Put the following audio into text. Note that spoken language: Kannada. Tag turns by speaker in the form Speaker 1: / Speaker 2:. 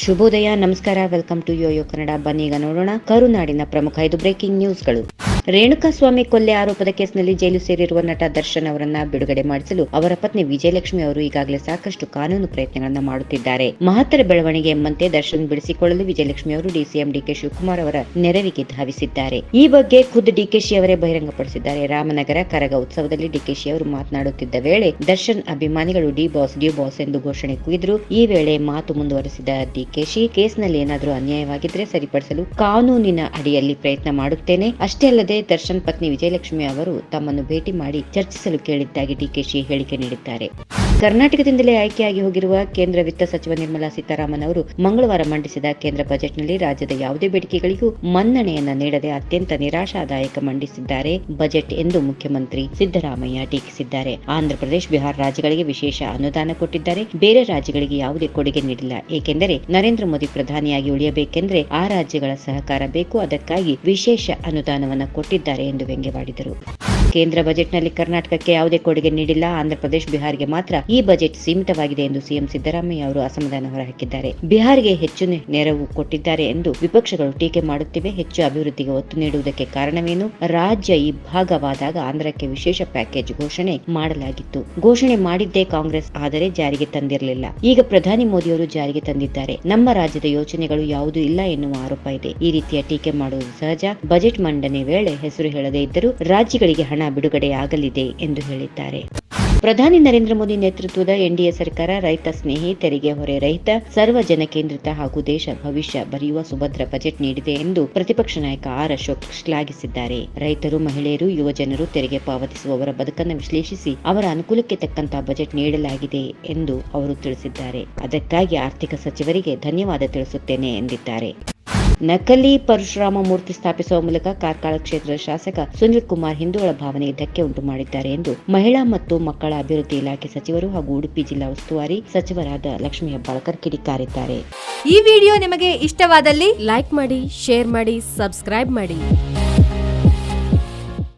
Speaker 1: ಶುಭೋದಯ, ನಮಸ್ಕಾರ. Welcome to YoYo Kannada. ಬನ್ನೀಗ ನೋಡೋಣ ಕರುನಾಡಿನ ಪ್ರಮುಖ 5 ಬ್ರೇಕಿಂಗ್ ನ್ಯೂಸ್ಗಳು. ರೇಣುಕಾಸ್ವಾಮಿ ಕೊಲೆ ಆರೋಪದ ಕೇಸ್ನಲ್ಲಿ ಜೈಲು ಸೇರಿರುವ ನಟ ದರ್ಶನ್ ಅವರನ್ನ ಬಿಡುಗಡೆ ಮಾಡಿಸಲು ಅವರ ಪತ್ನಿ ವಿಜಯಲಕ್ಷ್ಮಿ ಅವರು ಈಗಾಗಲೇ ಸಾಕಷ್ಟು ಕಾನೂನು ಪ್ರಯತ್ನಗಳನ್ನ ಮಾಡುತ್ತಿದ್ದಾರೆ. ಮಹತ್ತರ ಬೆಳವಣಿಗೆ ಎಂಬಂತೆ ದರ್ಶನ್ ಬಿಡಿಸಿಕೊಳ್ಳಲು ವಿಜಯಲಕ್ಷ್ಮಿ ಅವರು ಡಿಸಿಎಂ ಡಿಕೆ ಶಿವಕುಮಾರ್ ಅವರ ನೆರವಿಗೆ ಧಾವಿಸಿದ್ದಾರೆ. ಈ ಬಗ್ಗೆ ಖುದ್ದು ಡಿಕೆಶಿ ಅವರೇ ಬಹಿರಂಗಪಡಿಸಿದ್ದಾರೆ. ರಾಮನಗರ ಕರಗ ಉತ್ಸವದಲ್ಲಿ ಡಿಕೆಶಿ ಅವರು ಮಾತನಾಡುತ್ತಿದ್ದ ವೇಳೆ ದರ್ಶನ್ ಅಭಿಮಾನಿಗಳು ಡಿ ಬಾಸ್ ಎಂದು ಘೋಷಣೆ ಕೂಗಿದ್ರು. ಈ ವೇಳೆ ಮಾತು ಮುಂದುವರೆಸಿದ ಡಿಕೆಶಿ, ಕೇಸ್ನಲ್ಲಿ ಏನಾದರೂ ಅನ್ಯಾಯವಾಗಿದ್ರೆ ಸರಿಪಡಿಸಲು ಕಾನೂನಿನ ಅಡಿಯಲ್ಲಿ ಪ್ರಯತ್ನ ಮಾಡುತ್ತೇನೆ. ಅಷ್ಟೇ ಅಲ್ಲದೆ ದರ್ಶನ್ ಪತ್ನಿ ವಿಜಯಲಕ್ಷ್ಮಿ ಅವರು ತಮ್ಮನ್ನು ಭೇಟಿ ಮಾಡಿ ಚರ್ಚಿಸಲು ಕೇಳಿದ್ದಾಗಿ ಡಿಕೆಶಿ ಹೇಳಿಕೆ ನೀಡಿದ್ದಾರೆ. ಕರ್ನಾಟಕದಿಂದಲೇ ಆಯ್ಕೆಯಾಗಿ ಹೋಗಿರುವ ಕೇಂದ್ರ ವಿತ್ತ ಸಚಿವ ನಿರ್ಮಲಾ ಸೀತಾರಾಮನ್ ಅವರು ಮಂಗಳವಾರ ಮಂಡಿಸಿದ ಕೇಂದ್ರ ಬಜೆಟ್ನಲ್ಲಿ ರಾಜ್ಯದ ಯಾವುದೇ ಬೇಡಿಕೆಗಳಿಗೂ ಮನ್ನಣೆಯನ್ನ ನೀಡದೆ ಅತ್ಯಂತ ನಿರಾಶಾದಾಯಕ ಮಂಡಿಸಿದ್ದಾರೆ ಬಜೆಟ್ ಎಂದು ಮುಖ್ಯಮಂತ್ರಿ ಸಿದ್ದರಾಮಯ್ಯ ಟೀಕಿಸಿದ್ದಾರೆ. ಆಂಧ್ರಪ್ರದೇಶ, ಬಿಹಾರ ರಾಜ್ಯಗಳಿಗೆ ವಿಶೇಷ ಅನುದಾನ ಕೊಟ್ಟಿದ್ದಾರೆ. ಬೇರೆ ರಾಜ್ಯಗಳಿಗೆ ಯಾವುದೇ ಕೊಡುಗೆ ನೀಡಿಲ್ಲ. ಏಕೆಂದರೆ ನರೇಂದ್ರ ಮೋದಿ ಪ್ರಧಾನಿಯಾಗಿ ಉಳಿಯಬೇಕೆಂದ್ರೆ ಆ ರಾಜ್ಯಗಳ ಸಹಕಾರ ಬೇಕು. ಅದಕ್ಕಾಗಿ ವಿಶೇಷ ಅನುದಾನವನ್ನ ಕೊಟ್ಟಿದ್ದಾರೆ ಎಂದು ವ್ಯಂಗ್ಯವಾಡಿದರು. ಕೇಂದ್ರ ಬಜೆಟ್ನಲ್ಲಿ ಕರ್ನಾಟಕಕ್ಕೆ ಯಾವುದೇ ಕೊಡುಗೆ ನೀಡಿಲ್ಲ. ಆಂಧ್ರಪ್ರದೇಶ, ಬಿಹಾರ್ಗೆ ಮಾತ್ರ ಈ ಬಜೆಟ್ ಸೀಮಿತವಾಗಿದೆ ಎಂದು ಸಿಎಂ ಸಿದ್ದರಾಮಯ್ಯ ಅವರು ಅಸಮಾಧಾನ ಹೊರಹಾಕಿದ್ದಾರೆ. ಬಿಹಾರ್ಗೆ ಹೆಚ್ಚು ನೆರವು ಕೊಟ್ಟಿದ್ದಾರೆ ಎಂದು ವಿಪಕ್ಷಗಳು ಟೀಕೆ ಮಾಡುತ್ತಿವೆ. ಹೆಚ್ಚು ಅಭಿವೃದ್ಧಿಗೆ ಒತ್ತು ನೀಡುವುದಕ್ಕೆ ಕಾರಣವೇನು? ರಾಜ್ಯ ಇಬ್ಬಾಗವಾದಾಗ ಆಂಧ್ರಕ್ಕೆ ವಿಶೇಷ ಪ್ಯಾಕೇಜ್ ಘೋಷಣೆ ಮಾಡಲಾಗಿತ್ತು. ಘೋಷಣೆ ಮಾಡಿದ್ದೇ ಕಾಂಗ್ರೆಸ್, ಆದರೆ ಜಾರಿಗೆ ತಂದಿರಲಿಲ್ಲ. ಈಗ ಪ್ರಧಾನಿ ಮೋದಿಯವರು ಜಾರಿಗೆ ತಂದಿದ್ದಾರೆ. ನಮ್ಮ ರಾಜ್ಯದ ಯೋಚನೆಗಳು ಯಾವುದೂ ಇಲ್ಲ ಎನ್ನುವ ಆರೋಪ ಇದೆ. ಈ ರೀತಿಯ ಟೀಕೆ ಮಾಡುವುದು ಸಹಜ. ಬಜೆಟ್ ಮಂಡನೆ ವೇಳೆ ಹೆಸರು ಹೇಳದೇ ಇದ್ದರೂ ರಾಜ್ಯಗಳಿಗೆ ಹಣ ಬಿಡುಗಡೆಯಾಗಲಿದೆ ಎಂದು ಹೇಳಿದ್ದಾರೆ. ಪ್ರಧಾನಿ ನರೇಂದ್ರ ಮೋದಿ ನೇತೃತ್ವದ ಎನ್ಡಿಎ ಸರ್ಕಾರ ರೈತ ಸ್ನೇಹಿ, ತೆರಿಗೆ ಹೊರೆ ರಹಿತ, ಸರ್ವಜನ ಕೇಂದ್ರಿತ ಹಾಗೂ ದೇಶ ಭವಿಷ್ಯ ಬರೆಯುವ ಸುಭದ್ರ ಬಜೆಟ್ ನೀಡಿದೆ ಎಂದು ಪ್ರತಿಪಕ್ಷ ನಾಯಕ ಆರ್ ಅಶೋಕ್ ಶ್ಲಾಘಿಸಿದ್ದಾರೆ. ರೈತರು, ಮಹಿಳೆಯರು, ಯುವ ಜನರು ತೆರಿಗೆ ಪಾವತಿಸುವವರ ಬದುಕನ್ನು ವಿಶ್ಲೇಷಿಸಿ ಅವರ ಅನುಕೂಲಕ್ಕೆ ತಕ್ಕಂತಹ ಬಜೆಟ್ ನೀಡಲಾಗಿದೆ ಎಂದು ಅವರು ತಿಳಿಸಿದ್ದಾರೆ. ಅದಕ್ಕಾಗಿ ಆರ್ಥಿಕ ಸಚಿವರಿಗೆ ಧನ್ಯವಾದ ತಿಳಿಸುತ್ತೇನೆ ಎಂದಿದ್ದಾರೆ. ನಕಲಿ ಪರಶುರಾಮ ಮೂರ್ತಿ ಸ್ಥಾಪಿಸುವ ಮೂಲಕ ಕಾರ್ಕಳ ಕ್ಷೇತ್ರದ ಶಾಸಕ ಸುನಿಲ್ ಕುಮಾರ್ ಹಿಂದೂಗಳ ಭಾವನೆಗೆ ಧಕ್ಕೆ ಉಂಟು ಮಾಡಿದ್ದಾರೆ ಎಂದು ಮಹಿಳಾ ಮತ್ತು ಮಕ್ಕಳ ಅಭಿವೃದ್ಧಿ ಇಲಾಖೆ ಸಚಿವರು ಹಾಗೂ ಉಡುಪಿ ಜಿಲ್ಲಾ ಉಸ್ತುವಾರಿ ಸಚಿವರಾದ ಲಕ್ಷ್ಮೀ ಹೆಬ್ಬಾಳ್ಕರ್ ಕಿಡಿಕಾರಿದ್ದಾರೆ.
Speaker 2: ಈ ವಿಡಿಯೋ ನಿಮಗೆ ಇಷ್ಟವಾದಲ್ಲಿ ಲೈಕ್ ಮಾಡಿ, ಶೇರ್ ಮಾಡಿ, ಸಬ್ಸ್ಕ್ರೈಬ್ ಮಾಡಿ.